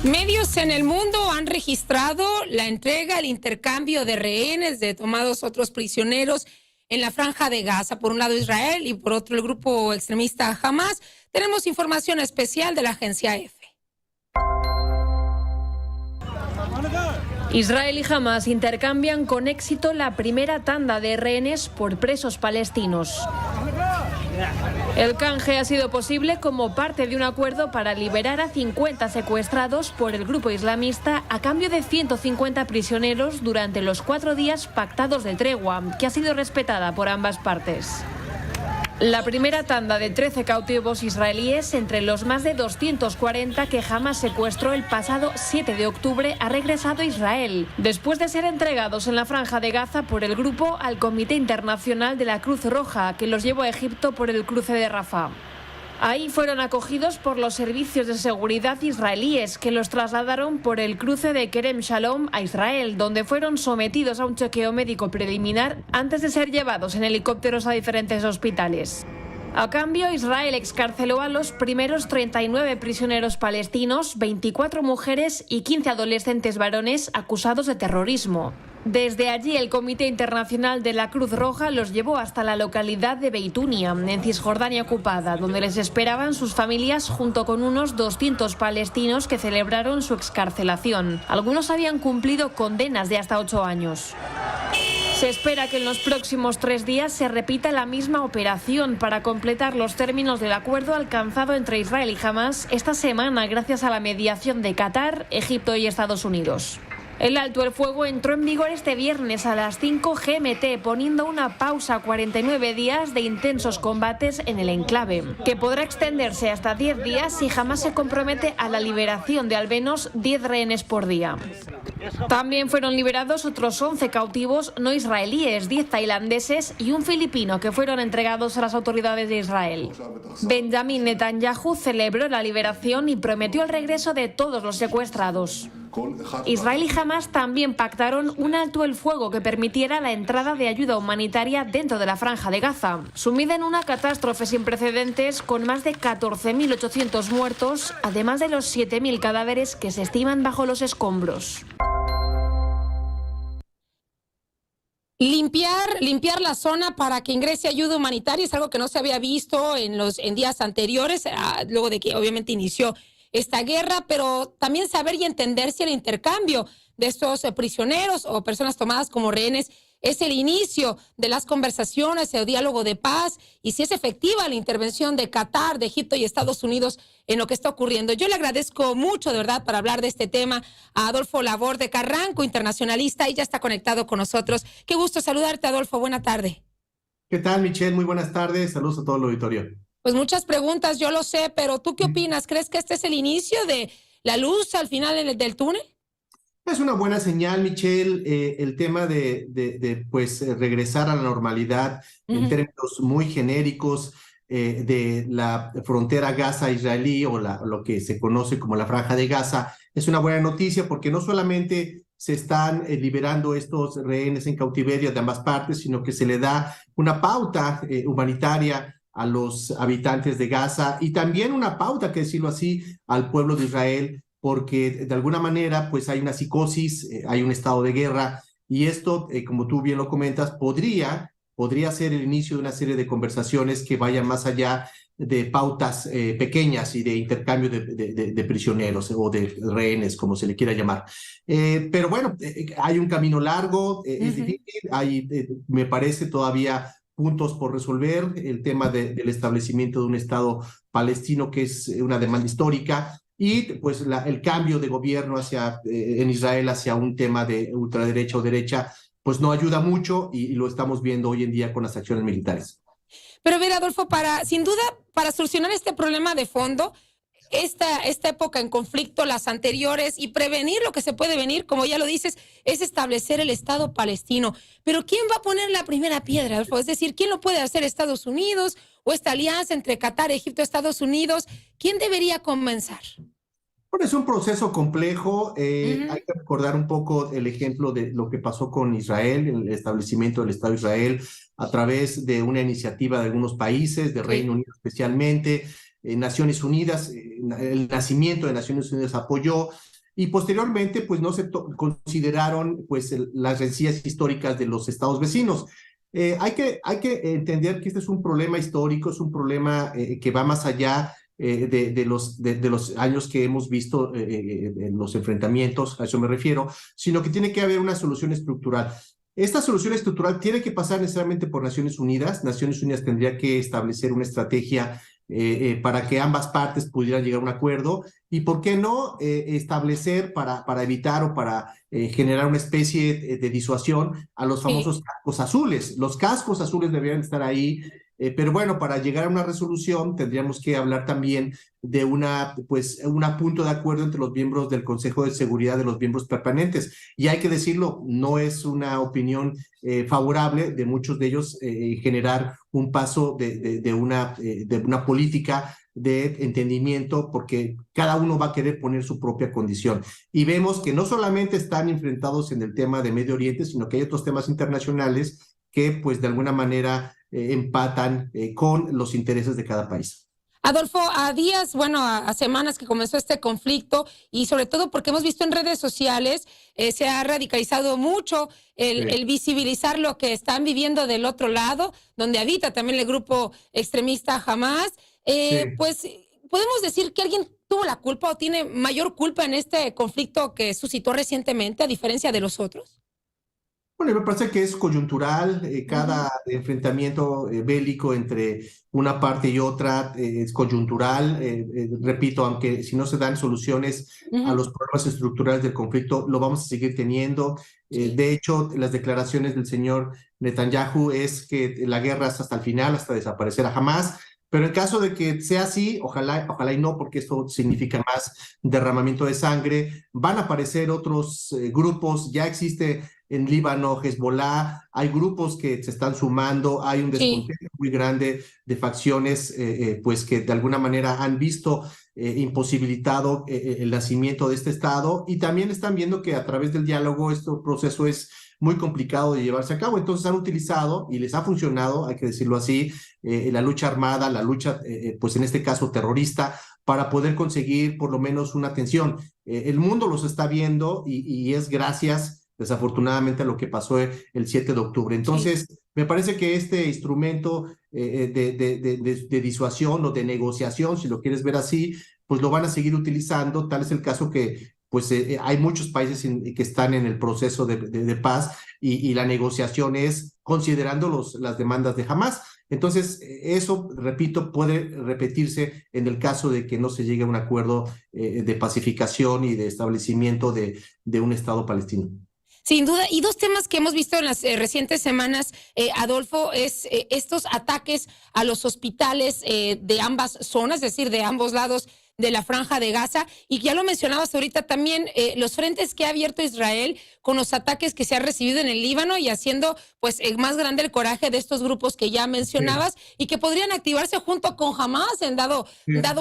Medios en el mundo han registrado la entrega, el intercambio de rehenes de tomados otros prisioneros en la Franja de Gaza. Por un lado Israel y por otro el grupo extremista Hamas. Tenemos información especial de la agencia EFE. Israel y Hamas intercambian con éxito la primera tanda de rehenes por presos palestinos. El canje ha sido posible como parte de un acuerdo para liberar a 50 secuestrados por el grupo islamista a cambio de 150 prisioneros durante los 4 días pactados de tregua, que ha sido respetada por ambas partes. La primera tanda de 13 cautivos israelíes, entre los más de 240 que Hamas secuestró el pasado 7 de octubre, ha regresado a Israel, después de ser entregados en la Franja de Gaza por el grupo al Comité Internacional de la Cruz Roja, que los llevó a Egipto por el cruce de Rafah. Ahí fueron acogidos por los servicios de seguridad israelíes, que los trasladaron por el cruce de Kerem Shalom a Israel, donde fueron sometidos a un chequeo médico preliminar antes de ser llevados en helicópteros a diferentes hospitales. A cambio, Israel excarceló a los primeros 39 prisioneros palestinos, 24 mujeres y 15 adolescentes varones acusados de terrorismo. Desde allí, el Comité Internacional de la Cruz Roja los llevó hasta la localidad de Beitunia, en Cisjordania ocupada, donde les esperaban sus familias junto con unos 200 palestinos que celebraron su excarcelación. Algunos habían cumplido condenas de hasta 8 años. Se espera que en los próximos 3 días se repita la misma operación para completar los términos del acuerdo alcanzado entre Israel y Hamas esta semana gracias a la mediación de Qatar, Egipto y Estados Unidos. El alto el fuego entró en vigor este viernes a las 5 GMT, poniendo una pausa a 49 días de intensos combates en el enclave, que podrá extenderse hasta 10 días si Hamas se compromete a la liberación de al menos 10 rehenes por día. También fueron liberados otros 11 cautivos no israelíes, 10 tailandeses y un filipino que fueron entregados a las autoridades de Israel. Benjamin Netanyahu celebró la liberación y prometió el regreso de todos los secuestrados. Israel y Hamas también pactaron un alto el fuego que permitiera la entrada de ayuda humanitaria dentro de la Franja de Gaza, sumida en una catástrofe sin precedentes con más de 14.800 muertos, además de los 7.000 cadáveres que se estiman bajo los escombros. Limpiar la zona para que ingrese ayuda humanitaria es algo que no se había visto en días anteriores, luego de que obviamente inició esta guerra, pero también saber y entender si el intercambio de estos prisioneros o personas tomadas como rehenes es el inicio de las conversaciones, el diálogo de paz, y si es efectiva la intervención de Qatar, de Egipto y Estados Unidos en lo que está ocurriendo. Yo le agradezco mucho, de verdad, para hablar de este tema a Adolfo Laborde Carranco, internacionalista, y ya está conectado con nosotros. Qué gusto saludarte, Adolfo. Buena tarde. ¿Qué tal, Michelle? Muy buenas tardes. Saludos a todo el auditorio. Pues muchas preguntas, yo lo sé, pero ¿tú qué opinas? ¿Crees que este es el inicio de la luz al final del túnel? Es una buena señal, Michelle, el tema de regresar a la normalidad en términos muy genéricos de la frontera Gaza-israelí o lo que se conoce como la Franja de Gaza. Es una buena noticia porque no solamente se están liberando estos rehenes en cautiverio de ambas partes, sino que se le da una pauta humanitaria a los habitantes de Gaza y también una pauta, que decirlo así, al pueblo de Israel, porque de alguna manera pues hay una psicosis, hay un estado de guerra, y esto, como tú bien lo comentas, podría ser el inicio de una serie de conversaciones que vayan más allá de pautas pequeñas y de intercambio de prisioneros o de rehenes, como se le quiera llamar. Pero bueno, hay un camino largo, es difícil, hay, me parece, todavía puntos por resolver, el tema del establecimiento de un Estado palestino, que es una demanda histórica, y pues el cambio de gobierno en Israel hacia un tema de ultraderecha o derecha, pues no ayuda mucho, y lo estamos viendo hoy en día con las acciones militares. Pero a ver, Adolfo, sin duda, para solucionar este problema de fondo, esta época en conflicto, las anteriores, y prevenir lo que se puede venir, como ya lo dices, es establecer el Estado palestino. Pero ¿quién va a poner la primera piedra, Adolfo? Es decir, ¿quién lo puede hacer? ¿Estados Unidos o esta alianza entre Qatar, Egipto, Estados Unidos? ¿Quién debería comenzar? Bueno, es un proceso complejo. Hay que recordar un poco el ejemplo de lo que pasó con Israel, el establecimiento del Estado de Israel a través de una iniciativa de algunos países, de Reino Unido especialmente. Naciones Unidas, el nacimiento de Naciones Unidas apoyó, y posteriormente pues no se consideraron pues las rencillas históricas de los estados vecinos. Hay que entender que este es un problema histórico, es un problema que va más allá de los años que hemos visto en los enfrentamientos, a eso me refiero, sino que tiene que haber una solución estructural. Esta solución estructural tiene que pasar necesariamente por Naciones Unidas. Naciones Unidas tendría que establecer una estrategia para que ambas partes pudieran llegar a un acuerdo, y por qué no establecer para evitar o para generar una especie de disuasión a los famosos cascos azules. Los cascos azules deberían estar ahí, pero bueno, para llegar a una resolución tendríamos que hablar también de un punto de acuerdo entre los miembros del Consejo de Seguridad, de los miembros permanentes. Y hay que decirlo, no es una opinión favorable de muchos de ellos generar un paso de una política de entendimiento, porque cada uno va a querer poner su propia condición. Y vemos que no solamente están enfrentados en el tema de Medio Oriente, sino que hay otros temas internacionales que pues de alguna manera empatan con los intereses de cada país. Adolfo, a días, a semanas que comenzó este conflicto, y sobre todo porque hemos visto en redes sociales, se ha radicalizado mucho el visibilizar lo que están viviendo del otro lado, donde habita también el grupo extremista Hamás. Pues podemos decir que alguien tuvo la culpa o tiene mayor culpa en este conflicto que suscitó recientemente, a diferencia de los otros. Bueno, me parece que es coyuntural. Cada enfrentamiento bélico entre una parte y otra es coyuntural. Repito, aunque si no se dan soluciones a los problemas estructurales del conflicto, lo vamos a seguir teniendo. De hecho, las declaraciones del señor Netanyahu es que la guerra es hasta el final, hasta desaparecer a Hamás. Pero en caso de que sea así, ojalá y no, porque esto significa más derramamiento de sangre, van a aparecer otros grupos. Ya existe en Líbano Hezbollah, hay grupos que se están sumando, hay un descontento muy grande de facciones pues que de alguna manera han visto imposibilitado el nacimiento de este Estado, y también están viendo que a través del diálogo este proceso es muy complicado de llevarse a cabo. Entonces han utilizado, y les ha funcionado, hay que decirlo así, la lucha armada, la lucha, pues en este caso terrorista, para poder conseguir por lo menos una atención. El mundo los está viendo y es gracias, desafortunadamente, a lo que pasó el 7 de octubre. Entonces, me parece que este instrumento de disuasión o de negociación, si lo quieres ver así, pues lo van a seguir utilizando. Tal es el caso que pues hay muchos países que están en el proceso de paz, y la negociación es considerando las demandas de Hamás. Entonces, eso, repito, puede repetirse en el caso de que no se llegue a un acuerdo de pacificación y de establecimiento de un Estado palestino. Sin duda, y dos temas que hemos visto en las recientes semanas, Adolfo, es estos ataques a los hospitales de ambas zonas, es decir, de ambos lados de la Franja de Gaza, y ya lo mencionabas ahorita también, los frentes que ha abierto Israel con los ataques que se ha recibido en el Líbano, y haciendo pues más grande el coraje de estos grupos que ya mencionabas, y que podrían activarse junto con Hamás en dado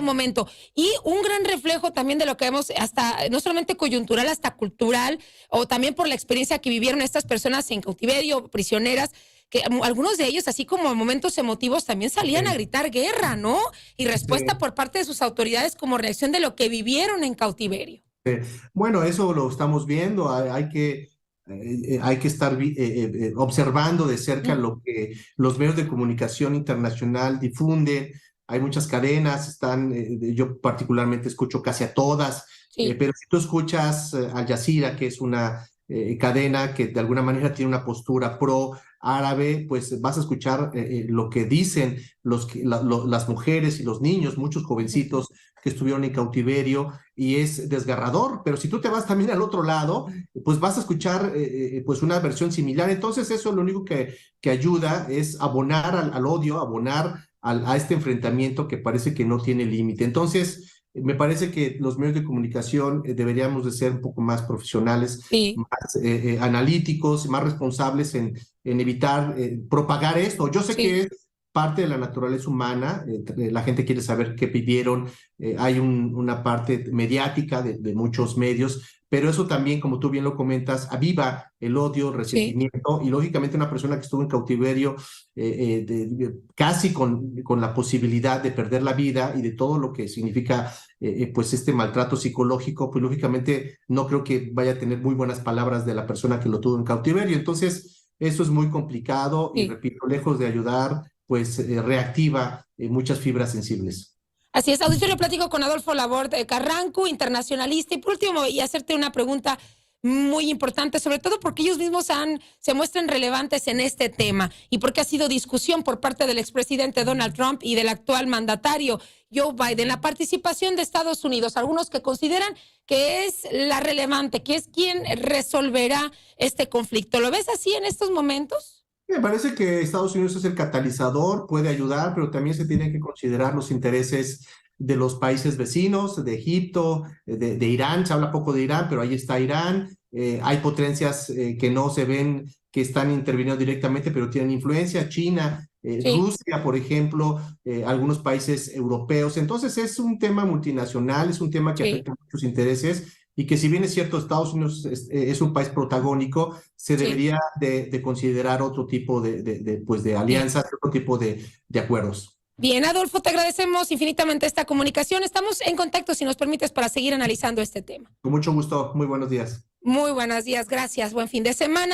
momento. Y un gran reflejo también de lo que vemos, hasta no solamente coyuntural, hasta cultural, o también por la experiencia que vivieron estas personas en cautiverio, prisioneras, que algunos de ellos, así como en momentos emotivos, también salían a gritar guerra, ¿no? Y respuesta por parte de sus autoridades como reacción de lo que vivieron en cautiverio. Bueno, eso lo estamos viendo. Hay que estar observando de cerca lo que los medios de comunicación internacional difunden. Hay muchas cadenas, yo particularmente escucho casi a todas, pero si tú escuchas Al Jazeera, que es una cadena que de alguna manera tiene una postura pro árabe, pues vas a escuchar lo que dicen las mujeres y los niños, muchos jovencitos que estuvieron en cautiverio, y es desgarrador. Pero si tú te vas también al otro lado, pues vas a escuchar pues una versión similar. Entonces eso lo único que ayuda es abonar al odio, abonar a este enfrentamiento que parece que no tiene límite. Entonces, me parece que los medios de comunicación deberíamos de ser un poco más profesionales, más analíticos, más responsables en evitar propagar esto. Yo sé que es parte de la naturaleza humana, la gente quiere saber qué vivieron, hay una parte mediática de muchos medios, pero eso también, como tú bien lo comentas, aviva el odio, el Sí. resentimiento, y lógicamente una persona que estuvo en cautiverio casi con la posibilidad de perder la vida y de todo lo que significa pues este maltrato psicológico, pues lógicamente no creo que vaya a tener muy buenas palabras de la persona que lo tuvo en cautiverio. Entonces, eso es muy complicado y Sí. repito, lejos de ayudar, pues reactiva muchas fibras sensibles. Así es, auditorio, platico con Adolfo Laborde Carranco, internacionalista. Y por último, y hacerte una pregunta muy importante, sobre todo porque ellos mismos se muestran relevantes en este tema y porque ha sido discusión por parte del expresidente Donald Trump y del actual mandatario Joe Biden, la participación de Estados Unidos, algunos que consideran que es la relevante, que es quien resolverá este conflicto. ¿Lo ves así en estos momentos? Me parece que Estados Unidos es el catalizador, puede ayudar, pero también se tienen que considerar los intereses de los países vecinos, de Egipto, de Irán. Se habla poco de Irán, pero ahí está Irán. Hay potencias que no se ven que están interviniendo directamente, pero tienen influencia. China, Sí. Rusia, por ejemplo, algunos países europeos. Entonces es un tema multinacional, es un tema que Sí. afecta a muchos intereses y que si bien es cierto, Estados Unidos es un país protagónico, se Sí. debería de considerar otro tipo pues de alianzas, otro tipo de acuerdos. Bien, Adolfo, te agradecemos infinitamente esta comunicación. Estamos en contacto, si nos permites, para seguir analizando este tema. Con mucho gusto, muy buenos días. Muy buenos días, gracias. Buen fin de semana.